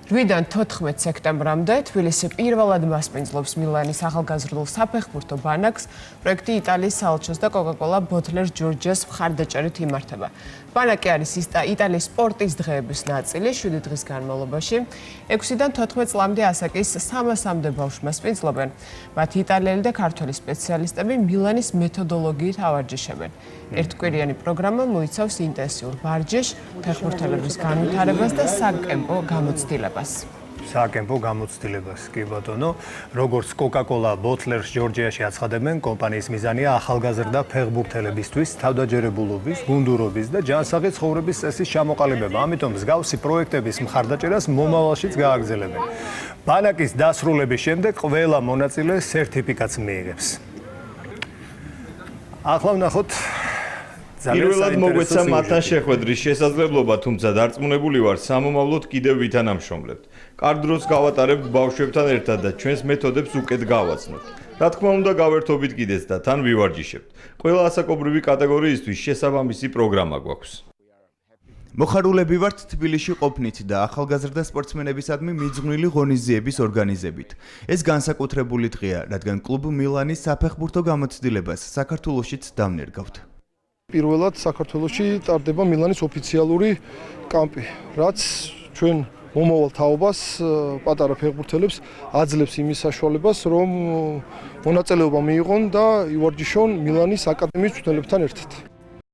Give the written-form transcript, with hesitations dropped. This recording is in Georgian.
8-დან 14 სექტემბრამდე თბილისი პირველად მასპინძლობს მილანის ახალგაზრდულ საფეხბურთო ბანაკს. პროექტი იტალიის საელჩოს და კოკა-კოლა ბოთლერ ჯორჯიას მხარდაჭერით იმართება. ბანაკი არის იტალიის სპორტის დღეების ნაწილი 7 დღის განმავლობაში. 6-დან 14 წლამდე ასაკის 300-მდე ბავშვს მასპინძლობენ. მათ იტალიელი და ქართველი სპეციალისტები მილანის მეთოდოლოგიით ავარჯიშებენ. ერთკვირიანი პროგრამა მოიცავს ინტენსიურ ვარჯიშ, ფეხბურთელების განვითარებას და საკემპო გამოცდილებას. საკემპო გამოცდილებას, კი ბატონო, როგორც კოკა-კოლა ბოთლერს ჯორჯიაში აცხადებენ, კომპანიის მიზანია ახალგაზრდა ფეხბურთელებისთვის თავდაჯერებულობის, გუნდურობის და ჯანსაღი ცხოვრების წესის ჩამოყალიბება. ამიტომ მსგავსი პროექტების მხარდაჭერას მომავალშიც გააგრძელებენ. ბანაკის დასრულების შემდეგ ყველა მონაწილე სერტიფიკატს მიიღებს. ახლა ვნახოთ პირველად მოგვეცა მათთან შეხვედრის შესაძლებლობა, თუმცა დარწმუნებული ვარ, სამომავლოდ კიდევ ვითანამშრომლებთ. კარგ დროს გავატარებთ ბავშვებთან ერთად და ჩვენს მეთოდებს უკეთ გავაცნობთ. რა თქმა უნდა, გავერთობით კიდეც და თან ვივარჯიშებთ. ყველა ასაკობრივი კატეგორიისთვის შესაბამისი პროგრამა გვაქვს. მოხარულები ვართ თბილისში ყოფნით და ახალგაზრდა სპორტსმენებისადმი მიძღვნილი ღონისძიების ორგანიზებით. ეს განსაკუთრებული დღეა, რადგან კლუბ მილანის საფეხბურთო გამოცდილებას საქართველოშიც დავნერგავთ. პირველად საქართველოში ტარდება მილანის ოფიციალური კამპი, რაც ჩვენ მომავალ თაობას პატარა ფეხბურთელებს აძლევს იმის საშუალებას, რომ მონაწილეობა მიიღონ და ივარჯიშონ მილანის აკადემიის მწვრთნელებთან ერთად.